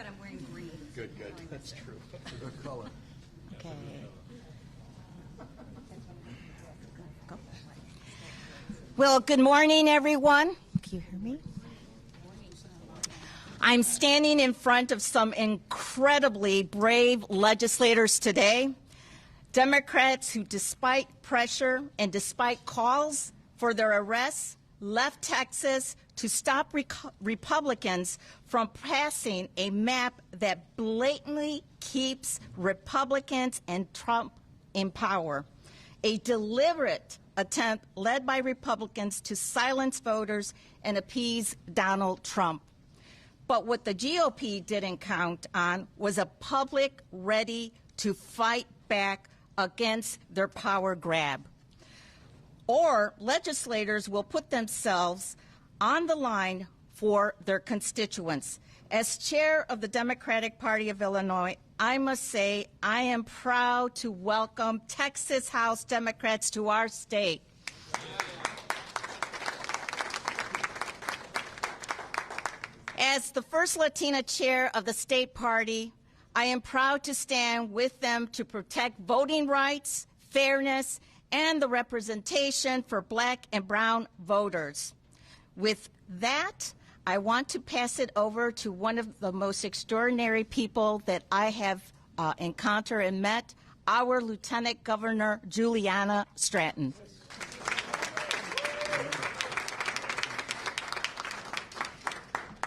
but I'm wearing green. Good, good. That's true. That's a good color. Okay. Go. Well, good morning, everyone. Can you hear me? I'm standing in front of some incredibly brave legislators today, Democrats who, despite pressure and despite calls for their arrests, left Texas to stop Republicans from passing a map that blatantly keeps Republicans and Trump in power, a deliberate attempt led by Republicans to silence voters and appease Donald Trump. But what the GOP didn't count on was a public ready to fight back against their power grab. Or legislators will put themselves on the line for their constituents. As chair of the Democratic Party of Illinois, I must say I am proud to welcome Texas House Democrats to our state. As the first Latina chair of the state party, I am proud to stand with them to protect voting rights, fairness, and the representation for Black and brown voters. With that, I want to pass it over to one of the most extraordinary people that I have encountered and met, our Lieutenant Governor Juliana Stratton.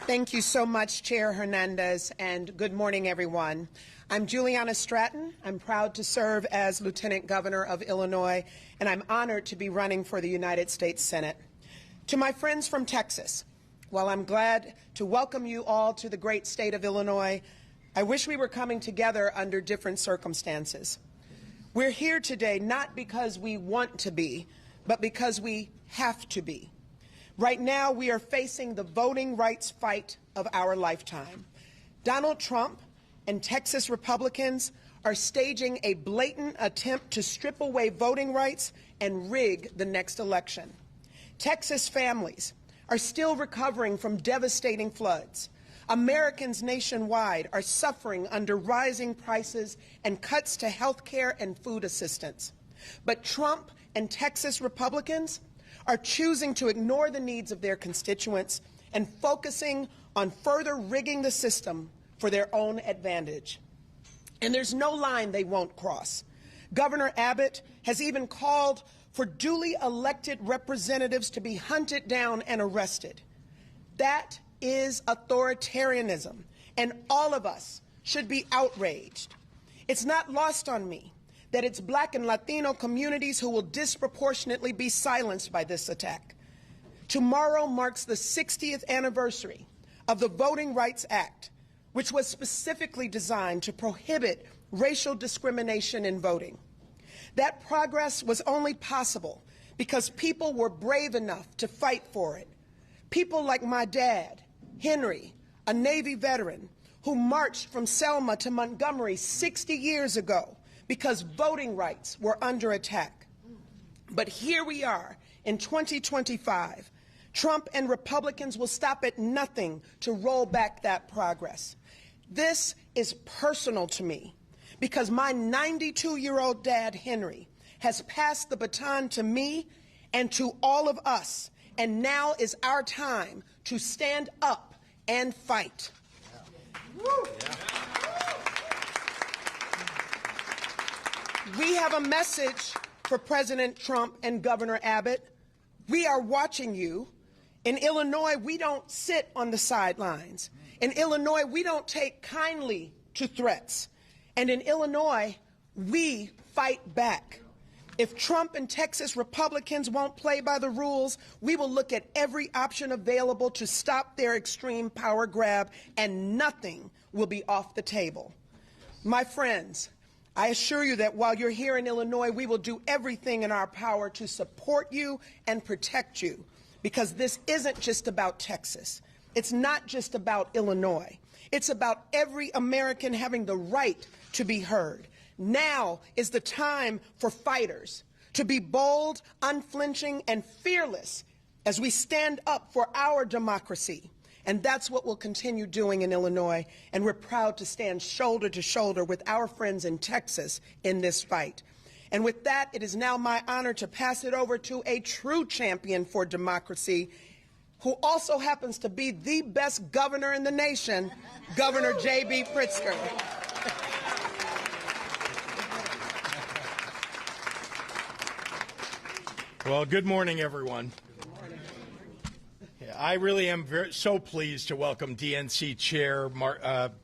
Thank you so much, Chair Hernandez, and good morning, everyone. I'm Juliana Stratton. I'm proud to serve as Lieutenant Governor of Illinois, and I'm honored to be running for the United States Senate. To my friends from Texas, while I'm glad to welcome you all to the great state of Illinois, I wish we were coming together under different circumstances. We're here today not because we want to be, but because we have to be. Right now, we are facing the voting rights fight of our lifetime. Donald Trump and Texas Republicans are staging a blatant attempt to strip away voting rights and rig the next election. Texas families are still recovering from devastating floods. Americans nationwide are suffering under rising prices and cuts to health care and food assistance. But Trump and Texas Republicans are choosing to ignore the needs of their constituents and focusing on further rigging the system for their own advantage. And there's no line they won't cross. Governor Abbott has even called for duly elected representatives to be hunted down and arrested. That is authoritarianism, and all of us should be outraged. It's not lost on me that it's Black and Latino communities who will disproportionately be silenced by this attack. Tomorrow marks the 60th anniversary of the Voting Rights Act, which was specifically designed to prohibit racial discrimination in voting. That progress was only possible because people were brave enough to fight for it. People like my dad, Henry, a Navy veteran, who marched from Selma to Montgomery 60 years ago because voting rights were under attack. But here we are in 2025. Trump and Republicans will stop at nothing to roll back that progress. This is personal to me because my 92-year-old dad, Henry, has passed the baton to me and to all of us, and now is our time to stand up and fight. We have a message for President Trump and Governor Abbott. We are watching you. In Illinois, we don't sit on the sidelines. In Illinois, we don't take kindly to threats. And in Illinois, we fight back. If Trump and Texas Republicans won't play by the rules, we will look at every option available to stop their extreme power grab, and nothing will be off the table. My friends, I assure you that while you're here in Illinois, we will do everything in our power to support you and protect you, because this isn't just about Texas. It's not just about Illinois. It's about every American having the right to be heard. Now is the time for fighters to be bold, unflinching, and fearless as we stand up for our democracy And that's what we'll continue doing in Illinois, and we're proud to stand shoulder to shoulder with our friends in Texas in this fight. And with that, it is now my honor to pass it over to a true champion for democracy, who also happens to be the best governor in the nation, Governor J.B. Pritzker. Well, good morning, everyone. Yeah, I really am so pleased to welcome DNC Chair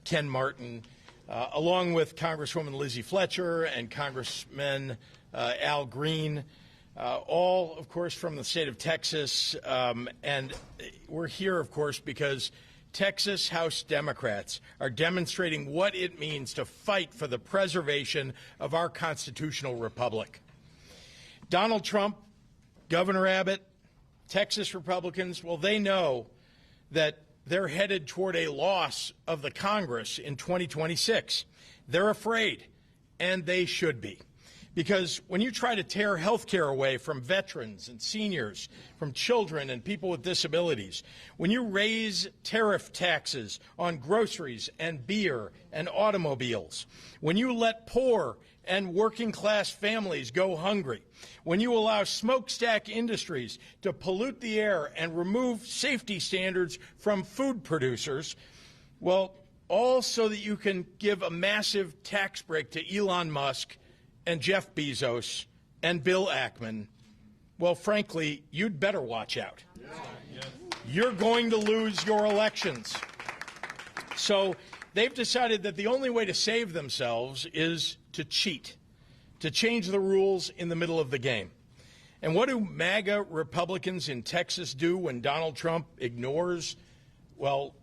Ken Martin, along with Congresswoman Lizzie Fletcher and Congressman Al Green, all, of course, from the state of Texas. And we're here, of course, because Texas House Democrats are demonstrating what it means to fight for the preservation of our constitutional republic. Donald Trump, Governor Abbott, Texas Republicans, well, they know that they're headed toward a loss of the Congress in 2026. They're afraid, and they should be. Because when you try to tear health care away from veterans and seniors, from children and people with disabilities, when you raise tariff taxes on groceries and beer and automobiles, when you let poor and working-class families go hungry, when you allow smokestack industries to pollute the air and remove safety standards from food producers, well, all so that you can give a massive tax break to Elon Musk and Jeff Bezos and Bill Ackman, well, frankly, you'd better watch out. You're going to lose your elections. So they've decided that the only way to save themselves is to cheat, to change the rules in the middle of the game. And what do MAGA Republicans in Texas do when Donald Trump ignores, well,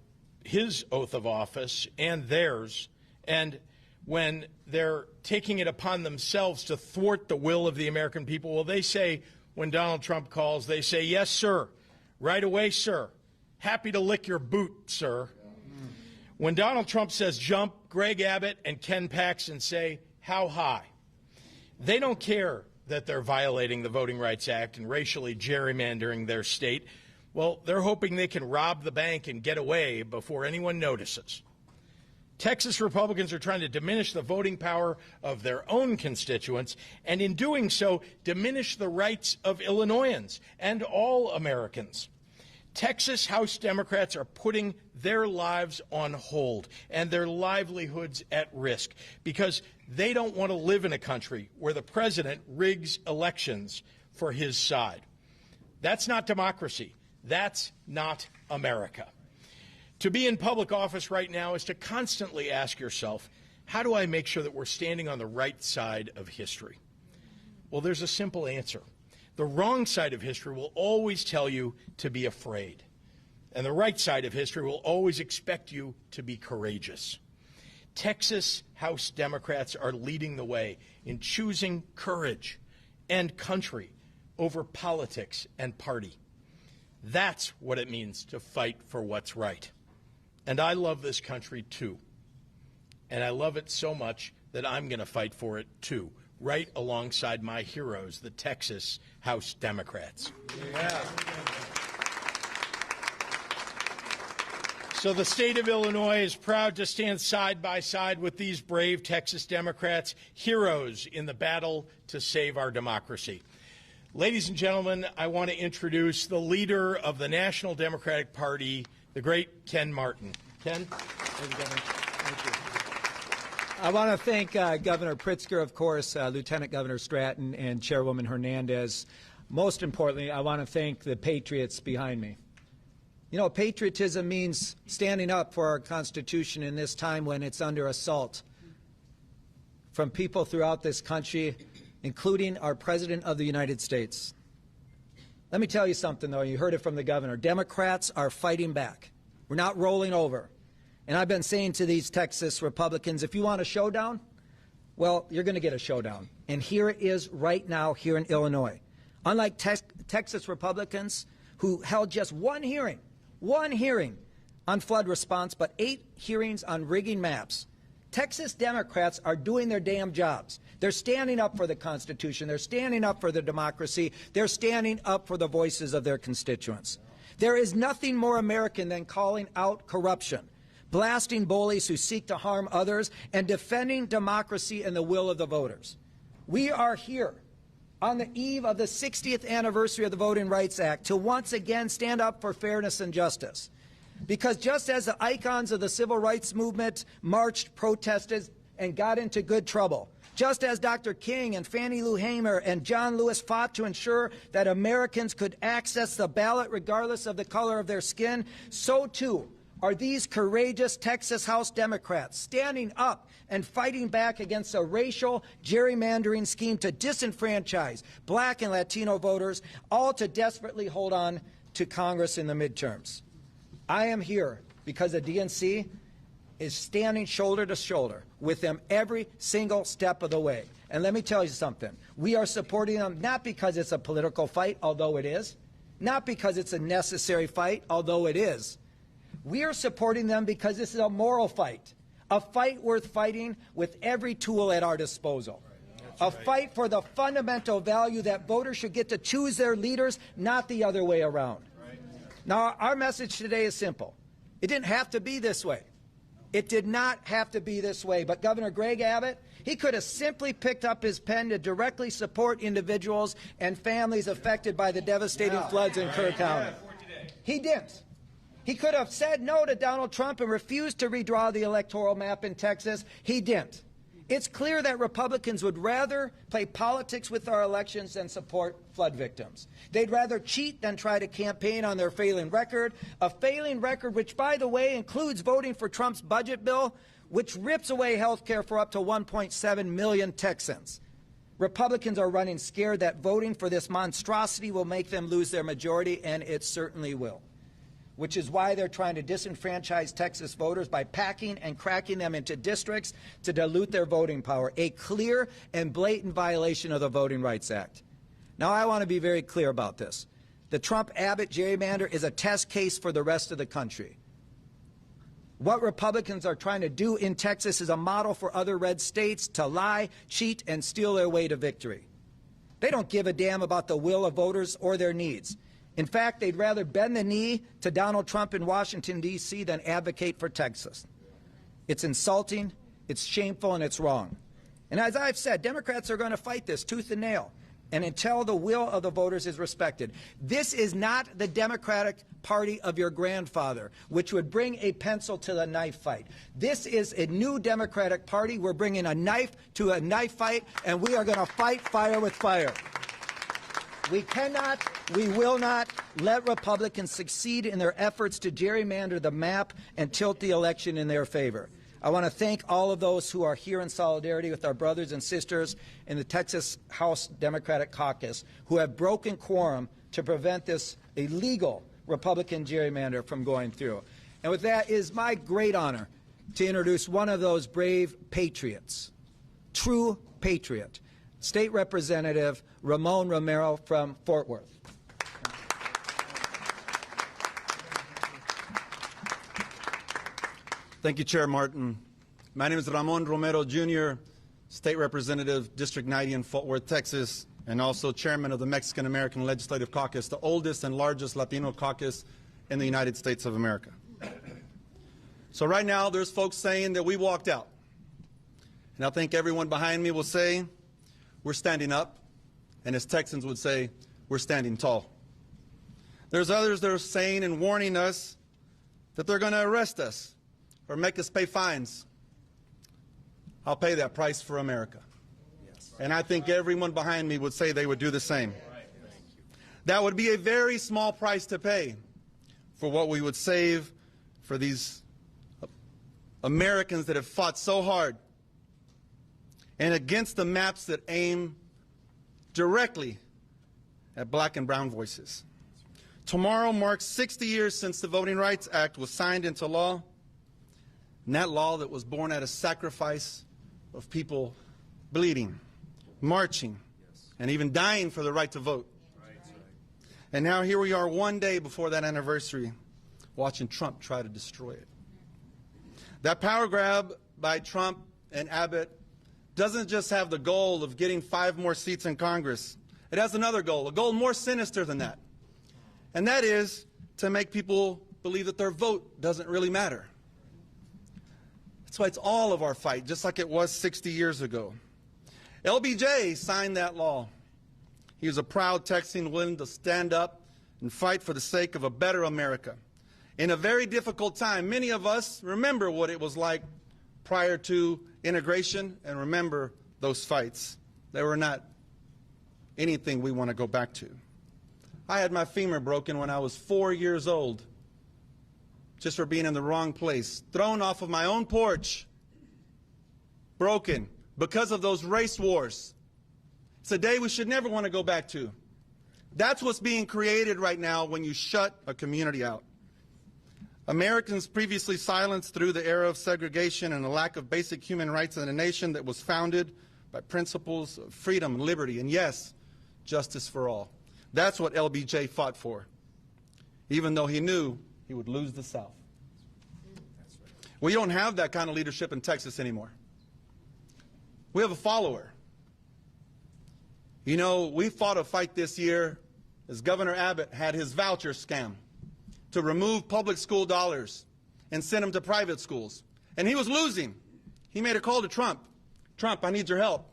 his oath of office and theirs, and when they're taking it upon themselves to thwart the will of the American people? Well, they say, when Donald Trump calls, they say, "Yes, sir. Right away, sir. Happy to lick your boot, sir." When Donald Trump says jump, Greg Abbott and Ken Paxton say, "How high?" They don't care that they're violating the Voting Rights Act and racially gerrymandering their state. Well, they're hoping they can rob the bank and get away before anyone notices. Texas Republicans are trying to diminish the voting power of their own constituents, and in doing so, diminish the rights of Illinoisans and all Americans. Texas House Democrats are putting their lives on hold and their livelihoods at risk because they don't want to live in a country where the president rigs elections for his side. That's not democracy. That's not America. To be in public office right now is to constantly ask yourself, how do I make sure that we're standing on the right side of history? Well, there's a simple answer. The wrong side of history will always tell you to be afraid, and the right side of history will always expect you to be courageous. Texas House Democrats are leading the way in choosing courage and country over politics and party. That's what it means to fight for what's right. And I love this country, too. And I love it so much that I'm going to fight for it, too, right alongside my heroes, the Texas House Democrats. Yeah. So the state of Illinois is proud to stand side by side with these brave Texas Democrats, heroes in the battle to save our democracy. Ladies and gentlemen, I want to introduce the leader of the National Democratic Party, the great Ken Martin. Ken? Thank you, Governor. Thank you. I want to thank Governor Pritzker, of course, Lieutenant Governor Stratton, and Chairwoman Hernandez. Most importantly, I want to thank the patriots behind me. You know, patriotism means standing up for our Constitution in this time when it's under assault from people throughout this country, including our President of the United States. Let me tell you something, though. You heard it from the governor. Democrats are fighting back. We're not rolling over. And I've been saying to these Texas Republicans, if you want a showdown, well, you're going to get a showdown. And here it is right now here in Illinois. Unlike Texas Republicans who held just one hearing on flood response, but 8 hearings on rigging maps, Texas Democrats are doing their damn jobs. They're standing up for the Constitution. They're standing up for the democracy. They're standing up for the voices of their constituents. There is nothing more American than calling out corruption, blasting bullies who seek to harm others, and defending democracy and the will of the voters. We are here on the eve of the 60th anniversary of the Voting Rights Act to once again stand up for fairness and justice. Because just as the icons of the civil rights movement marched, protested, and got into good trouble, just as Dr. King and Fannie Lou Hamer and John Lewis fought to ensure that Americans could access the ballot regardless of the color of their skin, so too are these courageous Texas House Democrats standing up and fighting back against a racial gerrymandering scheme to disenfranchise black and Latino voters, all to desperately hold on to Congress in the midterms. I am here because the DNC is standing shoulder to shoulder with them every single step of the way. And let me tell you something. We are supporting them not because it's a political fight, although it is, not because it's a necessary fight, although it is. We are supporting them because this is a moral fight, a fight worth fighting with every tool at our disposal, a fight for the fundamental value that voters should get to choose their leaders, not the other way around. Now, our message today is simple. It didn't have to be this way. It did not have to be this way, but Governor Greg Abbott, he could have simply picked up his pen to directly support individuals and families affected by the devastating floods in Kerr County. He didn't. He could have said no to Donald Trump and refused to redraw the electoral map in Texas. He didn't. It's clear that Republicans would rather play politics with our elections than support flood victims. They'd rather cheat than try to campaign on their failing record, a failing record which, by the way, includes voting for Trump's budget bill, which rips away health care for up to 1.7 million Texans. Republicans are running scared that voting for this monstrosity will make them lose their majority, and it certainly will, which is why they're trying to disenfranchise Texas voters by packing and cracking them into districts to dilute their voting power, a clear and blatant violation of the Voting Rights Act. Now, I want to be very clear about this. The Trump-Abbott gerrymander is a test case for the rest of the country. What Republicans are trying to do in Texas is a model for other red states to lie, cheat, and steal their way to victory. They don't give a damn about the will of voters or their needs. In fact, they'd rather bend the knee to Donald Trump in Washington, D.C. than advocate for Texas. It's insulting, it's shameful, and it's wrong. And as I've said, Democrats are going to fight this tooth and nail, and until the will of the voters is respected. This is not the Democratic Party of your grandfather, which would bring a pencil to the knife fight. This is a new Democratic Party. We're bringing a knife to a knife fight, and we are going to fight fire with fire. We cannot, we will not let Republicans succeed in their efforts to gerrymander the map and tilt the election in their favor. I want to thank all of those who are here in solidarity with our brothers and sisters in the Texas House Democratic Caucus who have broken quorum to prevent this illegal Republican gerrymander from going through. And with that, it is my great honor to introduce one of those brave patriots, true patriot, State Representative Ramon Romero from Fort Worth. Thank you, Chair Martin. My name is Ramon Romero, Jr., State Representative, District 90 in Fort Worth, Texas, and also Chairman of the Mexican-American Legislative Caucus, the oldest and largest Latino caucus in the United States of America. So right now, there's folks saying that we walked out. And I think everyone behind me will say, we're standing up, and as Texans would say, we're standing tall. There's others that are saying and warning us that they're going to arrest us or make us pay fines. I'll pay that price for America. Yes. And I think everyone behind me would say they would do the same. That would be a very small price to pay for what we would save for these Americans that have fought so hard and against the maps that aim directly at black and brown voices. Tomorrow marks 60 years since the Voting Rights Act was signed into law, and that law that was born out of sacrifice of people bleeding, marching, and even dying for the right to vote. And now here we are one day before that anniversary, watching Trump try to destroy it. That power grab by Trump and Abbott doesn't just have the goal of getting 5 more seats in Congress. It has another goal, a goal more sinister than that. And that is to make people believe that their vote doesn't really matter. That's why it's all of our fight, just like it was 60 years ago. LBJ signed that law. He was a proud Texan willing to stand up and fight for the sake of a better America. In a very difficult time, many of us remember what it was like prior to integration and remember those fights. They were not anything we want to go back to. I had my femur broken when I was 4 years old, just for being in the wrong place, thrown off of my own porch, broken because of those race wars. It's a day we should never want to go back to. That's what's being created right now when you shut a community out. Americans previously silenced through the era of segregation and a lack of basic human rights in a nation that was founded by principles of freedom, liberty, and yes, justice for all. That's what LBJ fought for, even though he knew he would lose the South. We don't have that kind of leadership in Texas anymore. We have a follower. You know, we fought a fight this year as Governor Abbott had his voucher scam to remove public school dollars and send them to private schools. And he was losing. He made a call to Trump. Trump, I need your help.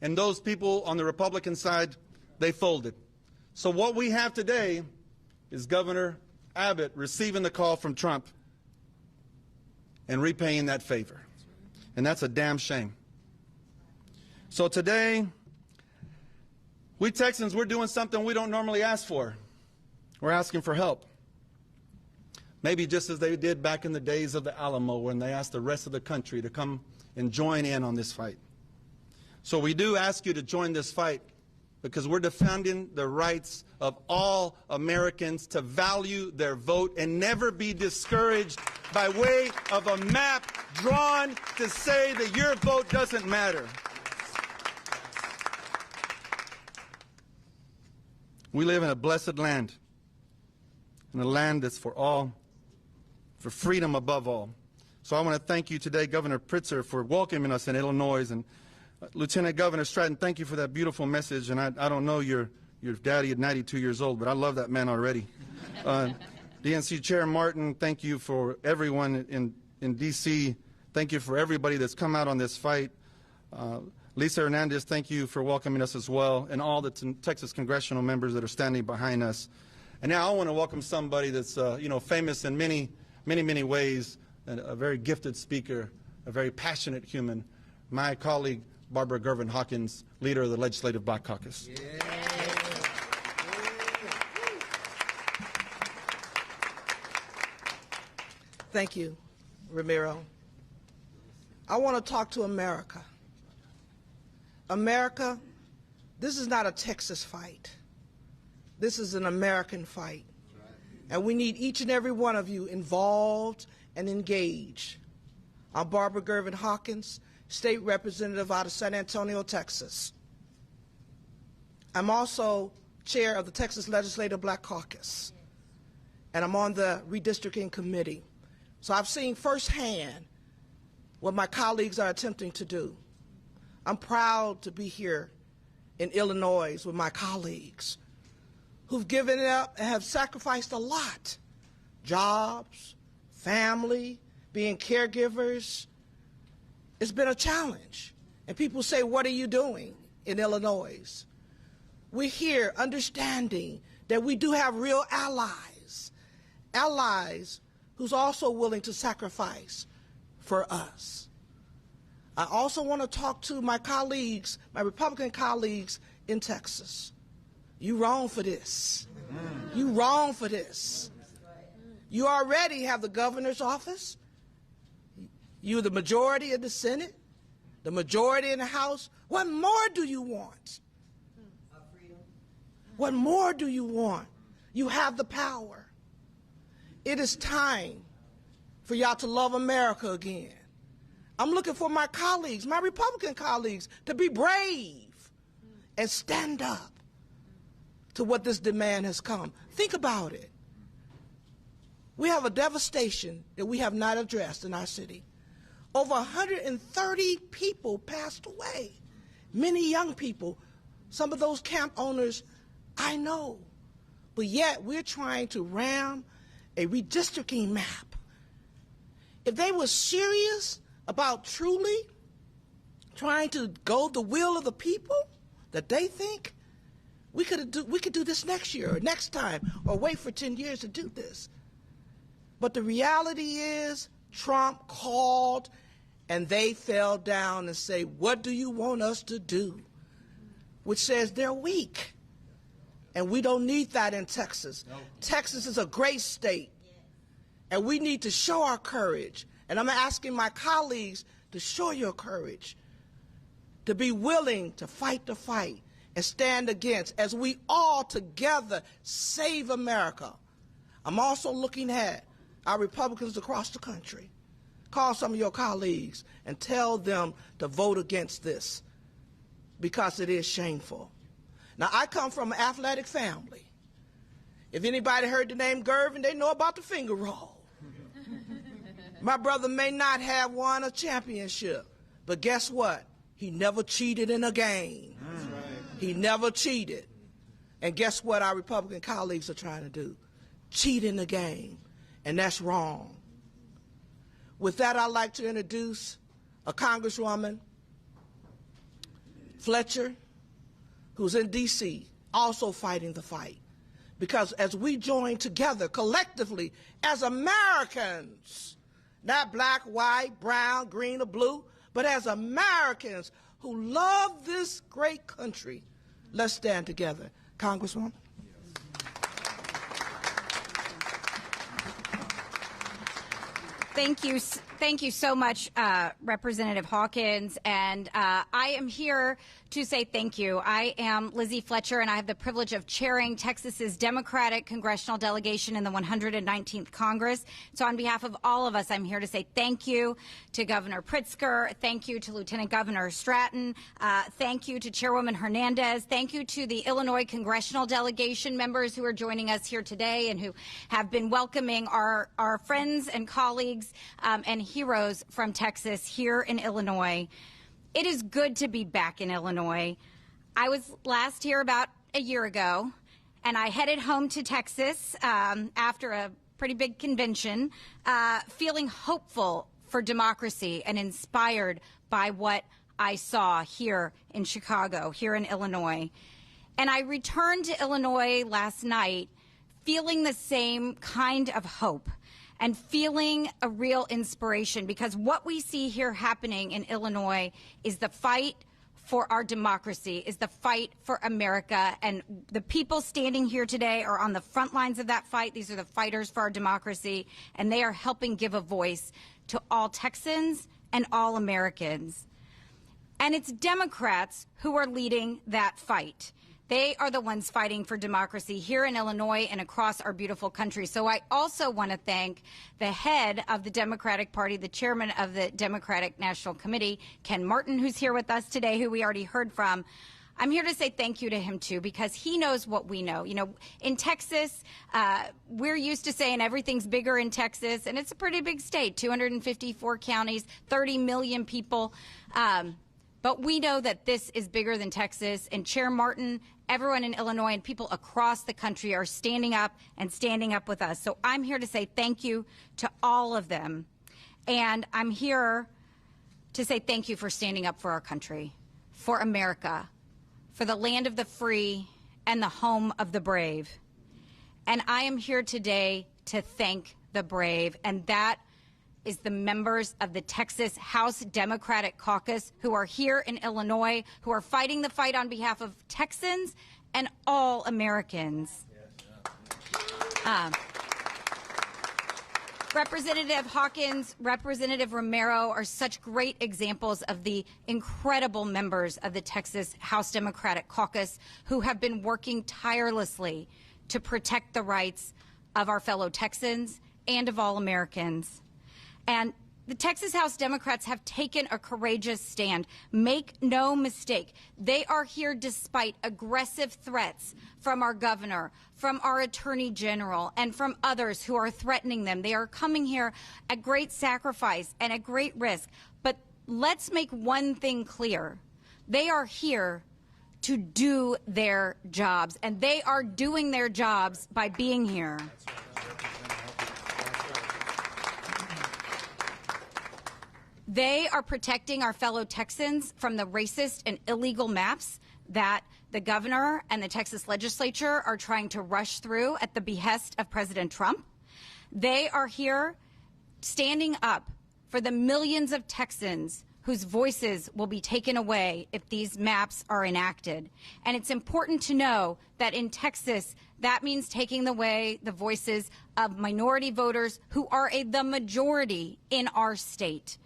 And those people on the Republican side, they folded. So what we have today is Governor Abbott receiving the call from Trump and repaying that favor. And that's a damn shame. So today, we Texans, we're doing something we don't normally ask for. We're asking for help. Maybe just as they did back in the days of the Alamo when they asked the rest of the country to come and join in on this fight. So we do ask you to join this fight because we're defending the rights of all Americans to value their vote and never be discouraged by way of a map drawn to say that your vote doesn't matter. We live in a blessed land, in a land that's for all, for freedom above all. So I want to thank you today, Governor Pritzker, for welcoming us in Illinois, and Lieutenant Governor Stratton, thank you for that beautiful message. And I don't know your daddy at 92 years old, but I love that man already. DNC Chair Martin, thank you for everyone in D.C. Thank you for everybody that's come out on this fight. Lisa Hernandez, thank you for welcoming us as well, and all the Texas congressional members that are standing behind us. And now I want to welcome somebody that's famous in many ways, and a very gifted speaker, a very passionate human, my colleague Barbara Gervin Hawkins, leader of the Legislative Black Caucus. Yeah. Thank you, Ramiro. I want to talk to America. America, this is not a Texas fight. This is an American fight. And we need each and every one of you involved and engaged. I'm Barbara Gervin Hawkins, State Representative out of San Antonio, Texas. I'm also Chair of the Texas Legislative Black Caucus, and I'm on the Redistricting Committee. So I've seen firsthand what my colleagues are attempting to do. I'm proud to be here in Illinois with my colleagues who've given it up and have sacrificed a lot. Jobs, family, being caregivers. It's been a challenge. And people say, what are you doing in Illinois? We're here understanding that we do have real allies, allies who's also willing to sacrifice for us. I also want to talk to my colleagues, my Republican colleagues in Texas. You wrong for this. You wrong for this. You already have the governor's office. You're the majority in the Senate, the majority in the House. What more do you want? What more do you want? You have the power. It is time for y'all to love America again. I'm looking for my colleagues, my Republican colleagues, to be brave and stand up to what this demand has come. Think about it. We have a devastation that we have not addressed in our city. Over 130 people passed away, many young people. Some of those camp owners I know but yet we're trying to ram a redistricting map. If they were serious about truly trying to go the will of the people that they think, we could do this next year or next time or wait for 10 years to do this. But the reality is Trump called and they fell down and say, what do you want us to do? Which says they're weak. And we don't need that in Texas. No. Texas is a great state. And we need to show our courage. And I'm asking my colleagues to show your courage, to be willing to fight the fight and stand against as we all together save America. I'm also looking at our Republicans across the country. Call some of your colleagues and tell them to vote against this because it is shameful. Now, I come from an athletic family. If anybody heard the name Gervin, they know about the finger roll. My brother may not have won a championship, but guess what? He never cheated in a game. That's right. He never cheated. And guess what our Republican colleagues are trying to do? Cheat in the game. And that's wrong. With that, I'd like to introduce a Congresswoman, Fletcher, who's in D.C., also fighting the fight. Because as we join together collectively as Americans, not black, white, brown, green, or blue, but as Americans who love this great country, let's stand together. Congresswoman. Thank you so much, Representative Hawkins. And I am here to say thank you. I am Lizzie Fletcher, and I have the privilege of chairing Texas's Democratic congressional delegation in the 119th Congress. So on behalf of all of us, I'm here to say thank you to Governor Pritzker. Thank you to Lieutenant Governor Stratton. Thank you to Chairwoman Hernandez. Thank you to the Illinois congressional delegation members who are joining us here today and who have been welcoming our friends and colleagues and heroes from Texas here in Illinois. It is good to be back in Illinois. I was last here about a year ago, and I headed home to Texas after a pretty big convention, feeling hopeful for democracy and inspired by what I saw here in Chicago, here in Illinois. And I returned to Illinois last night feeling the same kind of hope and feeling a real inspiration, because what we see here happening in Illinois is the fight for our democracy, is the fight for America. And the people standing here today are on the front lines of that fight. These are the fighters for our democracy, and they are helping give a voice to all Texans and all Americans. And it's Democrats who are leading that fight. They are the ones fighting for democracy here in Illinois and across our beautiful country. So I also want to thank the head of the Democratic Party, the chairman of the Democratic National Committee, Ken Martin, who's here with us today, who we already heard from. I'm here to say thank you to him, too, because he knows what we know. You know, in Texas, we're used to saying everything's bigger in Texas, and it's a pretty big state, 254 counties, 30 million people. But we know that this is bigger than Texas, and Chair Martin, everyone in Illinois, and people across the country are standing up with us. So I'm here to say thank you to all of them. And I'm here to say thank you for standing up for our country, for America, for the land of the free and the home of the brave. And I am here today to thank the brave, and that is the members of the Texas House Democratic Caucus who are here in Illinois, who are fighting the fight on behalf of Texans and all Americans. Representative Hawkins, Representative Romero are such great examples of the incredible members of the Texas House Democratic Caucus who have been working tirelessly to protect the rights of our fellow Texans and of all Americans. And the Texas House Democrats have taken a courageous stand. Make no mistake, they are here despite aggressive threats from our governor, from our attorney general, and from others who are threatening them. They are coming here at great sacrifice and at great risk. But let's make one thing clear. They are here to do their jobs, and they are doing their jobs by being here. They are protecting our fellow Texans from the racist and illegal maps that the governor and the Texas legislature are trying to rush through at the behest of President Trump. They are here standing up for the millions of Texans whose voices will be taken away if these maps are enacted. And it's important to know that in Texas, that means taking away the voices of minority voters who are the majority in our state.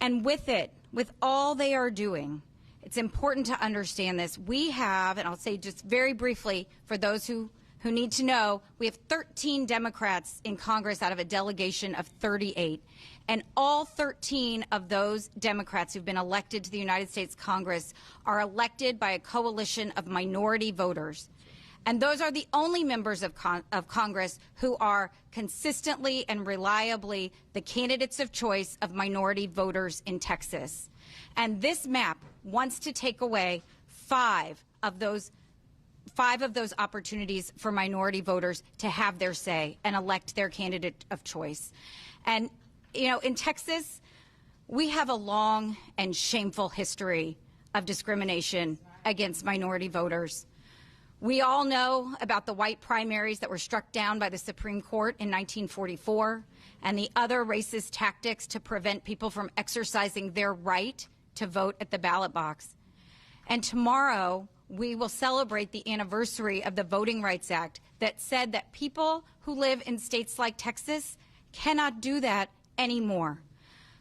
And with it, with all they are doing, it's important to understand this. We have, and I'll say just very briefly for those who need to know, we have 13 Democrats in Congress out of a delegation of 38. And all 13 of those Democrats who've been elected to the United States Congress are elected by a coalition of minority voters. And those are the only members of Congress who are consistently and reliably the candidates of choice of minority voters in Texas. And this map wants to take away five of those opportunities for minority voters to have their say and elect their candidate of choice. And, you know, in Texas, we have a long and shameful history of discrimination against minority voters. We all know about the white primaries that were struck down by the Supreme Court in 1944 and the other racist tactics to prevent people from exercising their right to vote at the ballot box. And tomorrow, we will celebrate the anniversary of the Voting Rights Act that said that people who live in states like Texas cannot do that anymore.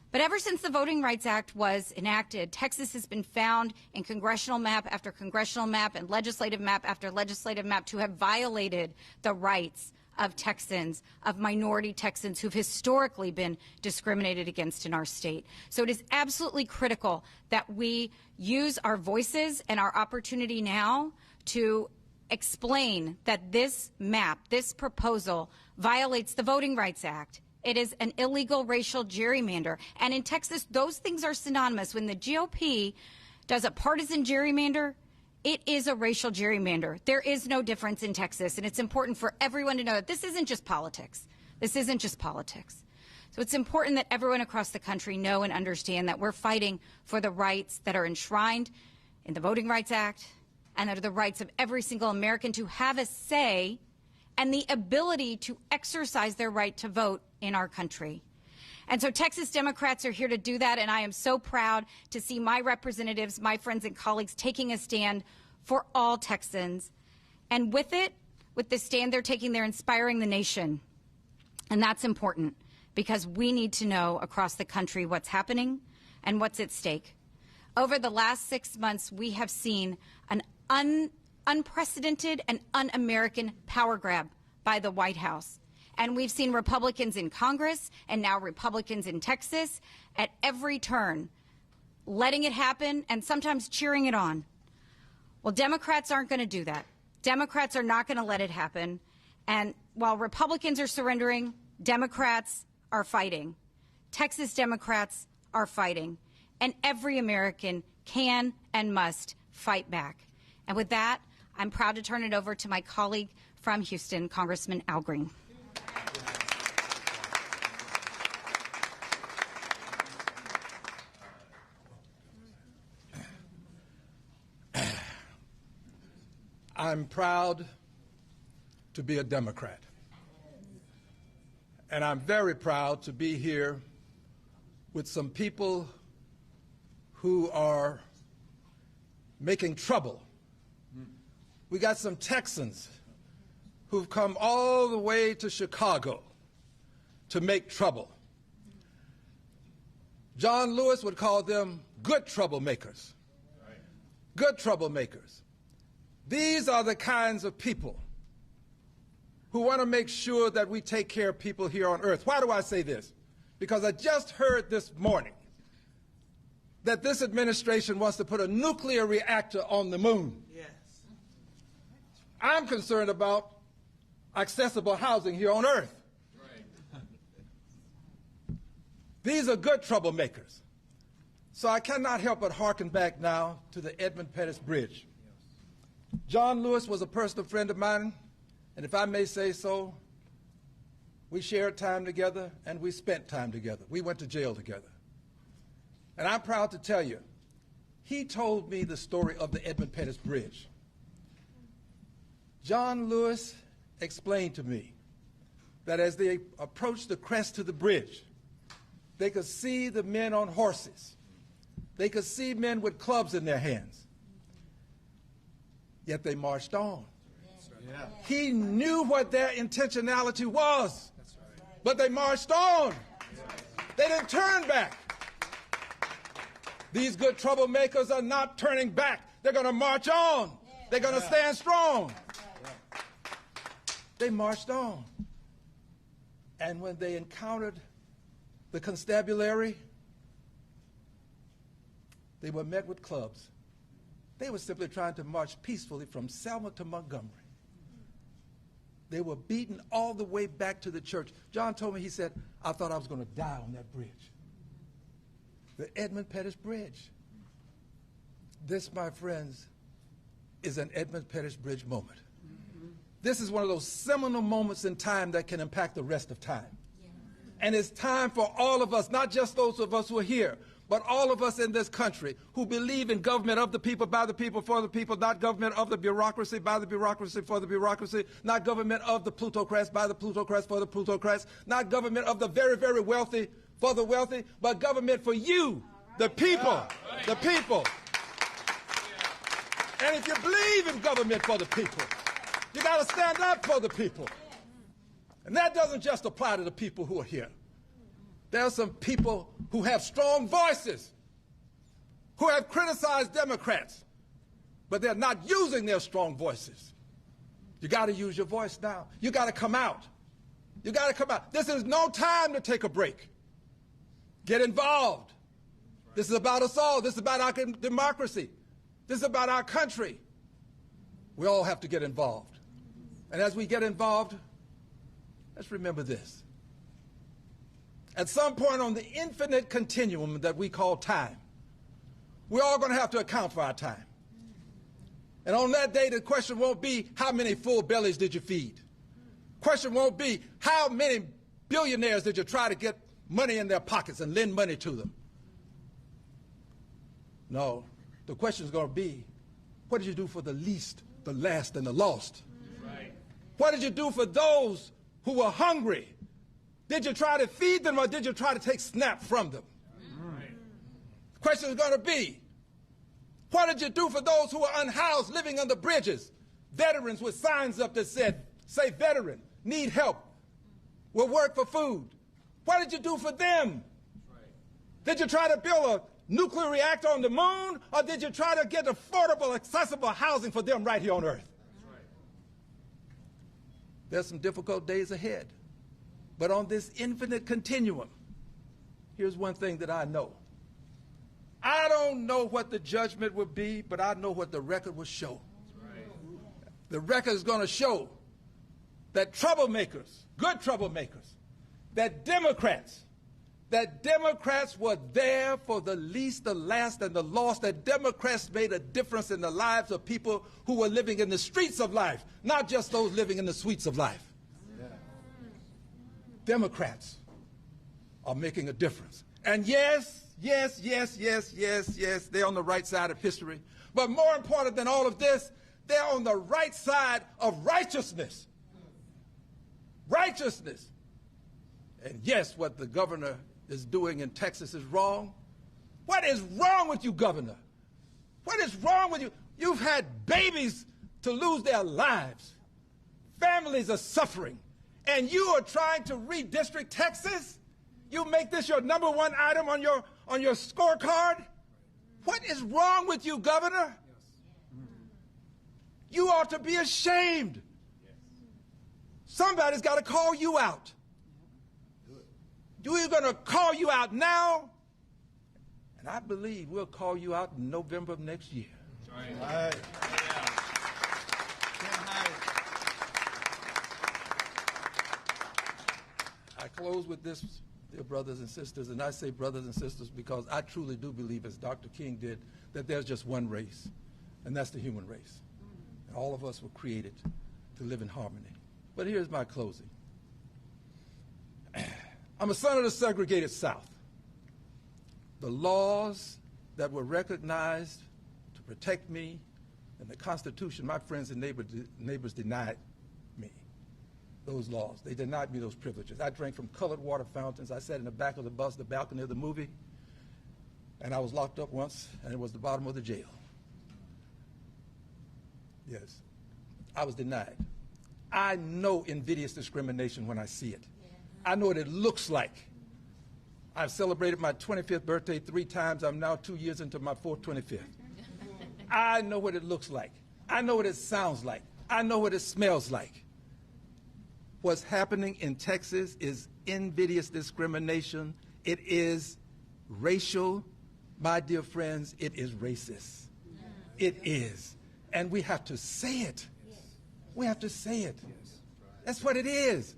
But ever since the Voting Rights Act was enacted, Texas has been found in congressional map after congressional map and legislative map after legislative map to have violated the rights of Texans, of minority Texans who've historically been discriminated against in our state. So it is absolutely critical that we use our voices and our opportunity now to explain that this map, this proposal, violates the Voting Rights Act. It is an illegal racial gerrymander. And in Texas, those things are synonymous. When the GOP does a partisan gerrymander, it is a racial gerrymander. There is no difference in Texas. And it's important for everyone to know that this isn't just politics. This isn't just politics. So it's important that everyone across the country know and understand that we're fighting for the rights that are enshrined in the Voting Rights Act and that are the rights of every single American to have a say and the ability to exercise their right to vote in our country. And so Texas Democrats are here to do that, and I am so proud to see my representatives, my friends and colleagues taking a stand for all Texans. And with it, with the stand they're taking, they're inspiring the nation. And that's important because we need to know across the country what's happening and what's at stake. Over the last 6 months, we have seen an unprecedented and un-American power grab by the White House. And we've seen Republicans in Congress and now Republicans in Texas at every turn, letting it happen and sometimes cheering it on. Well, Democrats aren't going to do that. Democrats are not going to let it happen. And while Republicans are surrendering, Democrats are fighting. Texas Democrats are fighting. And every American can and must fight back. And with that, I'm proud to turn it over to my colleague from Houston, Congressman Al Green. I'm proud to be a Democrat. And I'm very proud to be here with some people who are making trouble. We got some Texans who've come all the way to Chicago to make trouble. John Lewis would call them good troublemakers. Good troublemakers. These are the kinds of people who want to make sure that we take care of people here on earth. Why do I say this? Because I just heard this morning that this administration wants to put a nuclear reactor on the moon. Yes. I'm concerned about accessible housing here on earth. Right. These are good troublemakers. So I cannot help but hearken back now to the Edmund Pettus Bridge. John Lewis was a personal friend of mine, and if I may say so, we shared time together and we spent time together. We went to jail together. And I'm proud to tell you, he told me the story of the Edmund Pettus Bridge. John Lewis explained to me that as they approached the crest to the bridge, they could see the men on horses. They could see men with clubs in their hands. Yet they marched on. Yeah. He knew what their intentionality was, but they marched on. They didn't turn back. These good troublemakers are not turning back. They're going to march on. They're going to stand strong. They marched on. And when they encountered the constabulary, they were met with clubs. They were simply trying to march peacefully from Selma to Montgomery. They were beaten all the way back to the church. John told me, he said, I thought I was going to die on that bridge. The Edmund Pettus Bridge. This, my friends, is an Edmund Pettus Bridge moment. This is one of those seminal moments in time that can impact the rest of time. And it's time for all of us, not just those of us who are here, but all of us in this country who believe in government of the people, by the people, for the people, not government of the bureaucracy, by the bureaucracy, for the bureaucracy, not government of the plutocrats, by the plutocrats, for the plutocrats, not government of the very, very wealthy, for the wealthy, but government for you, the people, the people. And if you believe in government for the people, you got to stand up for the people. And that doesn't just apply to the people who are here. There are some people who have strong voices, who have criticized Democrats, but they're not using their strong voices. You got to use your voice now. You got to come out. You got to come out. This is no time to take a break. Get involved. This is about us all. This is about our democracy. This is about our country. We all have to get involved. And as we get involved, let's remember this. At some point on the infinite continuum that we call time, we're all going to have to account for our time. And on that day, the question won't be, how many full bellies did you feed? Question won't be, how many billionaires did you try to get money in their pockets and lend money to them? No, the question is going to be, what did you do for the least, the last, and the lost? Right. What did you do for those who were hungry? Did you try to feed them, or did you try to take snap from them? Right. The question is going to be, what did you do for those who were unhoused, living under bridges? Veterans with signs up that said, say veteran, need help, will work for food. What did you do for them? Right. Did you try to build a nuclear reactor on the moon, or did you try to get affordable, accessible housing for them right here on Earth? Right. There's some difficult days ahead. But on this infinite continuum, here's one thing that I know. I don't know what the judgment will be, but I know what the record will show. Right. The record is going to show that troublemakers, good troublemakers, that Democrats were there for the least, the last, and the lost, that Democrats made a difference in the lives of people who were living in the streets of life, not just those living in the suites of life. Democrats are making a difference. And yes, they're on the right side of history. But more important than all of this, they're on the right side of righteousness. Righteousness. And yes, what the governor is doing in Texas is wrong. What is wrong with you, governor? What is wrong with you? You've had babies to lose their lives. Families are suffering. And you are trying to redistrict Texas? You make this your number one item on your scorecard? What is wrong with you, Governor? You ought to be ashamed. Somebody's got to call you out. We're going to call you out now, and I believe we'll call you out in November of next year. Right. I close with this dear brothers and sisters, and I say brothers and sisters because I truly do believe, as Dr. King did, that there's just one race, and that's the human race. And all of us were created to live in harmony. But here's my closing. I'm a son of the segregated South. The laws that were recognized to protect me and the Constitution, my friends and neighbors denied me those laws. They denied me those privileges. I drank from colored water fountains. I sat in the back of the bus, the balcony of the movie, and I was locked up once, and it was the bottom of the jail. Yes, I was denied. I know invidious discrimination when I see it. I know what it looks like. I've celebrated my 25th birthday 3 times. I'm now 2 years into my 4th 25th. I know what it looks like. I know what it sounds like. I know what it smells like. What's happening in Texas is invidious discrimination. It is racial. My dear friends, it is racist. It is. And we have to say it. We have to say it. That's what it is.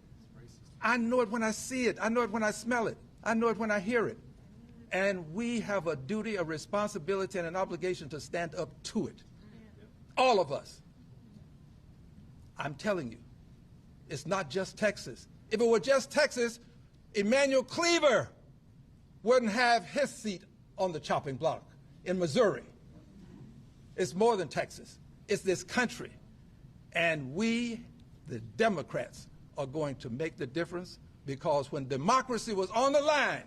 I know it when I see it. I know it when I smell it. I know it when I hear it. And we have a duty, a responsibility, and an obligation to stand up to it. All of us. I'm telling you, it's not just Texas. If it were just Texas, Emmanuel Cleaver wouldn't have his seat on the chopping block in Missouri. It's more than Texas. It's this country. And we, the Democrats, are going to make the difference, because when democracy was on the line,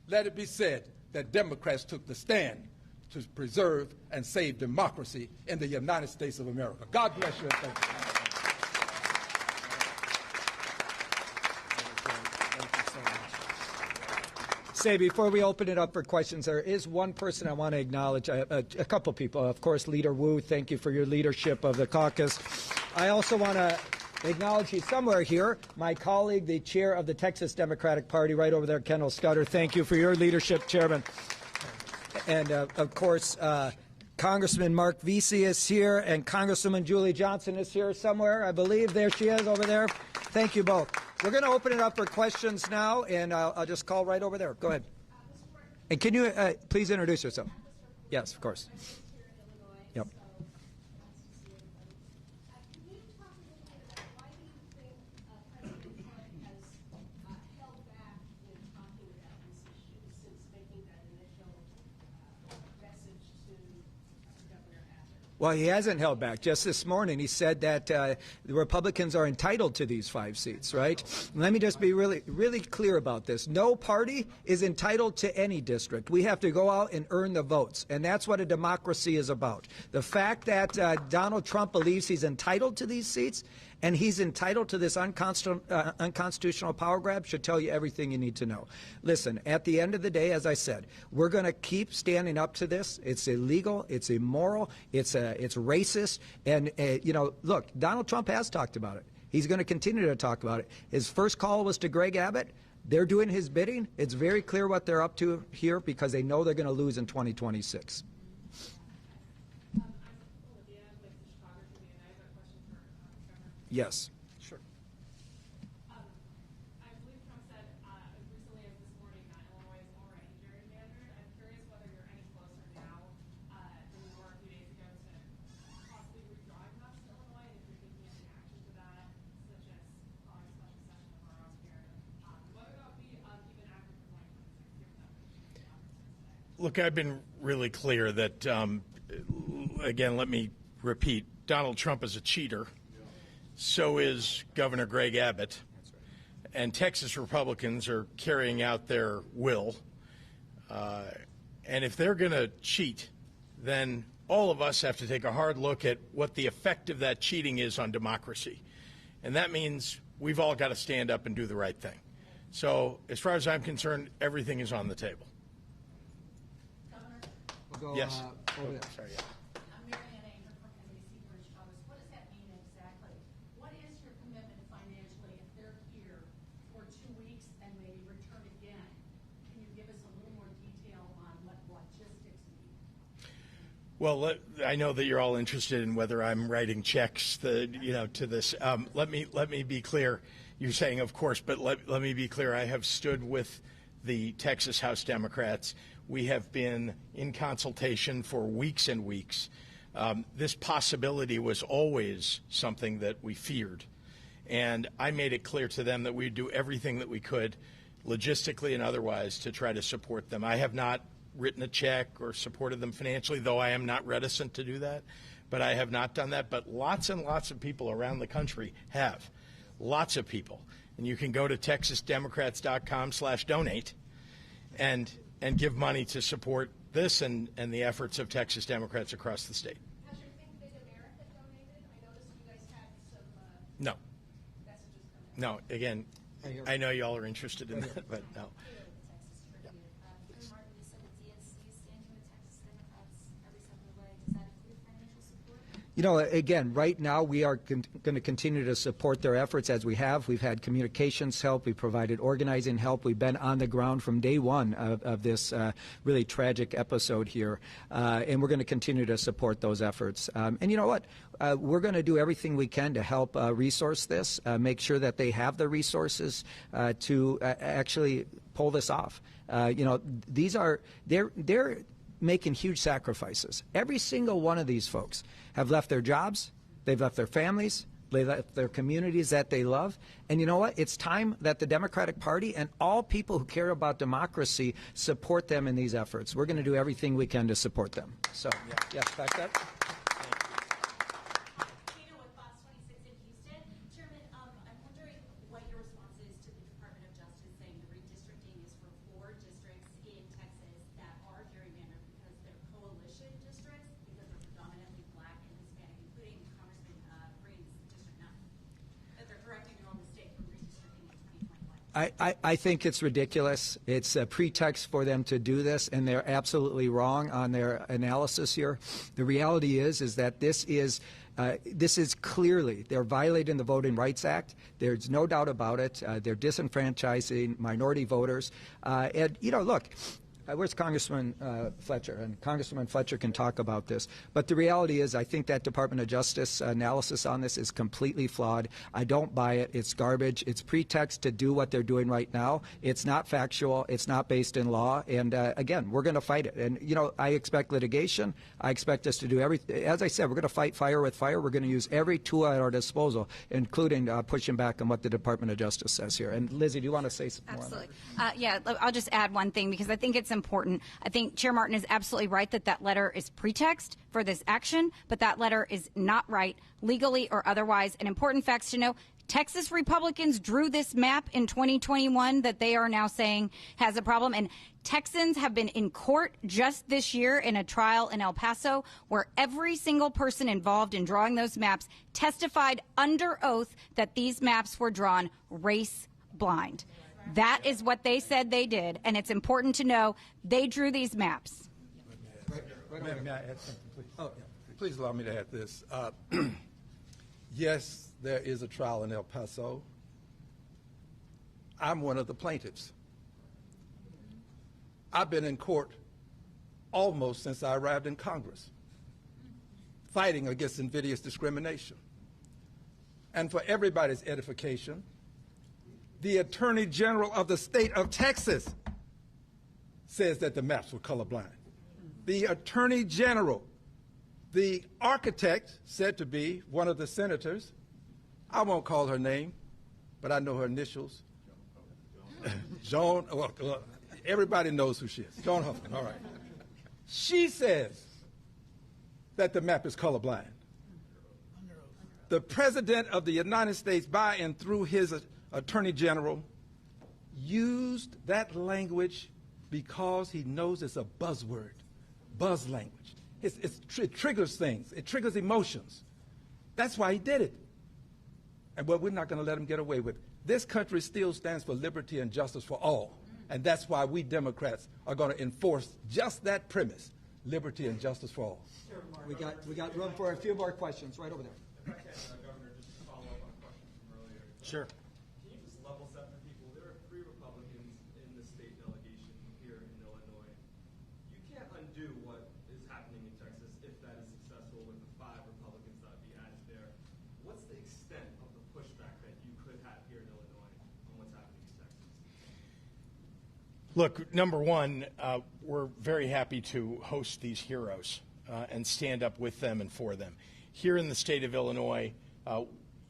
let it be said that Democrats took the stand to preserve and save democracy in the United States of America. God bless you and thank you. Say, before we open it up for questions, there is one person I want to acknowledge, a couple people. Of course, Leader Wu, thank you for your leadership of the caucus. I also want to acknowledge you somewhere here, my colleague, the chair of the Texas Democratic Party, right over there, Kendall Scudder. Thank you for your leadership, Chairman. And, of course, Congressman Mark Vesey is here, and Congresswoman Julie Johnson is here somewhere, I believe. There she is over there. Thank you both. We're going to open it up for questions now, and I'll just call right over there. Go ahead. And can you please introduce yourself? Yes, of course. Yep. Well, he hasn't held back. Just this morning, he said that the Republicans are entitled to these 5 seats, right? Let me just be really, really clear about this. No party is entitled to any district. We have to go out and earn the votes, and that's what a democracy is about. The fact that Donald Trump believes he's entitled to these seats and he's entitled to this unconstitutional power grab should tell you everything you need to know. Listen, at the end of the day, as I said, we're going to keep standing up to this. It's illegal. It's immoral. It's racist. And, you know, look, Donald Trump has talked about it. He's going to continue to talk about it. His first call was to Greg Abbott. They're doing his bidding. It's very clear what they're up to here because they know they're going to lose in 2026. Yes. Sure. I believe Trump said as recently as this morning that Illinois is already gerrymandered. I'm curious whether you're any closer now than you were a few days ago to possibly withdrawing maps to Illinois, and if you're taking any action to that, such as calling a special session of our own here. Whether that be even after 2026, given that Look, I've been really clear that, again, let me repeat, Donald Trump is a cheater. So is Governor Greg Abbott. And Texas Republicans are carrying out their will. And if they're going to cheat, then all of us have to take a hard look at what the effect of that cheating is on democracy. And that means we've all got to stand up and do the right thing. So as far as I'm concerned, everything is on the table. Governor? We'll go, yes. Over there. Sorry, yeah. Well, I know that you're all interested in whether I'm writing checks, to this. Let me be clear. You're saying, of course, but let me be clear. I have stood with the Texas House Democrats. We have been in consultation for weeks and weeks. This possibility was always something that we feared. And I made it clear to them that we'd do everything that we could, logistically and otherwise, to try to support them. I have not written a check or supported them financially, though I am not reticent to do that. But I have not done that. But lots and lots of people around the country have. Lots of people. And you can go to texasdemocrats.com/donate and give money to support this and the efforts of Texas Democrats across the state. Has your Think Big America donated? I noticed you guys had some No. messages come in. No. Again, I know you all are interested in that, but no. Martin, you said the DNC is standing with Texas Democrats every step of the way. Does that include financial support? You know, again, right now we are going to continue to support their efforts as we have. We've had communications help. We've provided organizing help. We've been on the ground from day one of this really tragic episode here. And we're going to continue to support those efforts. And you know what? We're going to do everything we can to help resource this, make sure that they have the resources to actually pull this off. You know, they're making huge sacrifices. Every single one of these folks have left their jobs, they've left their families, they left their communities that they love. And you know what? It's time that the Democratic Party and all people who care about democracy support them in these efforts. We're going to do everything we can to support them. So, yes, back that. With Fox 26 in Houston. Chairman, I'm wondering what your response is to the Department of Justice saying the redistricting is for 4 districts in Texas that are gerrymandered because they're coalition districts, because they're predominantly black and Hispanic, including Congressman Green's District 9, that they're correcting their own mistake from redistricting in 2021. I think it's ridiculous. It's a pretext for them to do this, and they're absolutely wrong on their analysis here. The reality is that this is clearly, they're violating the Voting Rights Act. There's no doubt about it. They're disenfranchising minority voters. And, you know, look, where's Congresswoman Fletcher? And Congresswoman Fletcher can talk about this. But the reality is I think that Department of Justice analysis on this is completely flawed. I don't buy it. It's garbage. It's pretext to do what they're doing right now. It's not factual. It's not based in law. And, again, we're going to fight it. And, you know, I expect litigation. I expect us to do everything. As I said, we're going to fight fire with fire. We're going to use every tool at our disposal, including pushing back on what the Department of Justice says here. And, Lizzie, do you want to say something more on that? Absolutely. Yeah, I'll just add one thing because I think it's important. I think Chair Martin is absolutely right that letter is pretext for this action, but that letter is not right legally or otherwise. And important facts to know, Texas Republicans drew this map in 2021 that they are now saying has a problem. And Texans have been in court just this year in a trial in El Paso where every single person involved in drawing those maps testified under oath that these maps were drawn race blind. That is what they said they did, and it's important to know they drew these maps. May I add something, please? Oh, yeah. Please allow me to add this. Yes, there is a trial in El Paso. I'm one of the plaintiffs. I've been in court almost since I arrived in Congress, fighting against invidious discrimination. And for everybody's edification, the Attorney General of the state of Texas says that the maps were colorblind. The Attorney General, the architect said to be one of the senators, I won't call her name, but I know her initials. Joan, well, everybody knows who she is. Joan Huffman, all right. She says that the map is colorblind. The President of the United States, by and through his Attorney General, used that language because he knows it's a buzzword, buzz language. It triggers things. It triggers emotions. That's why he did it. And well, we're not going to let him get away with it. This country still stands for liberty and justice for all. And that's why we Democrats are going to enforce just that premise, liberty and justice for all. We got room for a few more questions right over there. Governor, just to follow up on a question from earlier. Sure. Can you just level set for people? There are 3 Republicans in the state delegation here in Illinois. You can't undo what is happening in Texas if that is successful with the 5 Republicans that would be added there. What's the extent of the pushback that you could have here in Illinois on what's happening in Texas? Look, number one, we're very happy to host these heroes and stand up with them and for them. Here in the state of Illinois,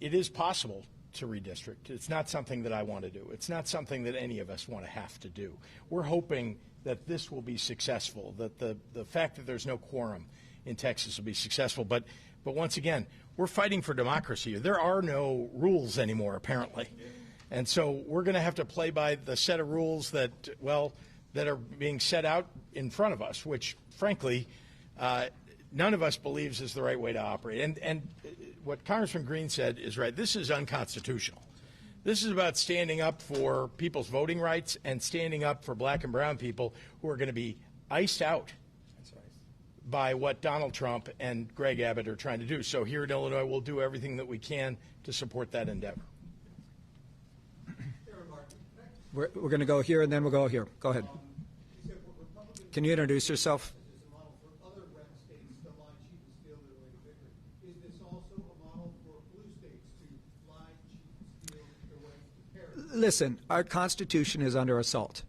it is possible to redistrict. It's not something that I want to do. It's not something that any of us want to have to do. We're hoping that this will be successful, that the fact that there's no quorum in Texas will be successful. But once again, we're fighting for democracy. There are no rules anymore, apparently. And so we're going to have to play by the set of rules that, well, that are being set out in front of us, which, frankly, none of us believes is the right way to operate. And what Congressman Green said is right. This is unconstitutional. This is about standing up for people's voting rights and standing up for black and brown people who are going to be iced out by what Donald Trump and Greg Abbott are trying to do. So here in Illinois, we'll do everything that we can to support that endeavor. We're going to go here, and then we'll go here. Go ahead. Can you introduce yourself? Listen, our Constitution is under assault.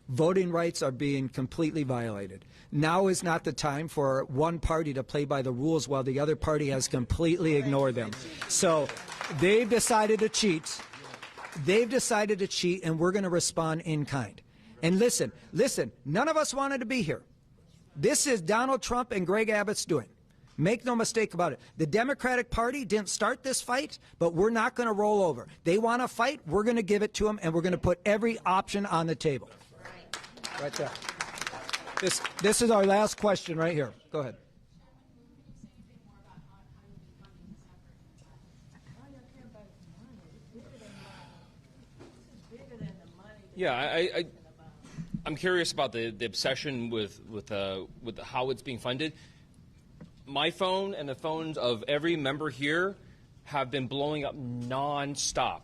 Voting rights are being completely violated. Now is not the time for one party to play by the rules while the other party has completely ignored them. So they've decided to cheat. They've decided to cheat, and we're going to respond in kind. And listen, none of us wanted to be here. This is Donald Trump and Greg Abbott's doing. Make no mistake about it. The Democratic Party didn't start this fight, but we're not going to roll over. They want to fight, we're going to give it to them, and we're going to put every option on the table. Right there. This is our last question right here. Go ahead. Yeah, I'm curious about the obsession with how it's being funded. My phone and the phones of every member here have been blowing up nonstop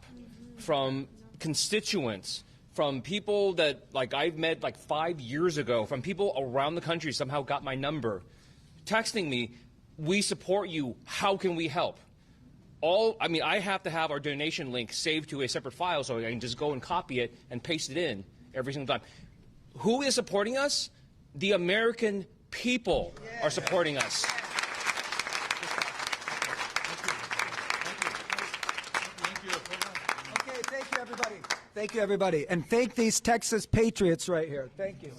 from constituents, from people that I've met 5 years ago, from people around the country somehow got my number, texting me, "We support you. How can we help?" I have to have our donation link saved to a separate file so I can just go and copy it and paste it in every single time. Who is supporting us? The American people are supporting us. Okay, thank you, everybody. Thank you, everybody. And thank these Texas patriots right here. Thank you.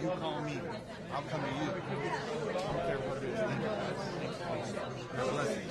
You call me, I'll come to you. I don't care what it is. God bless you.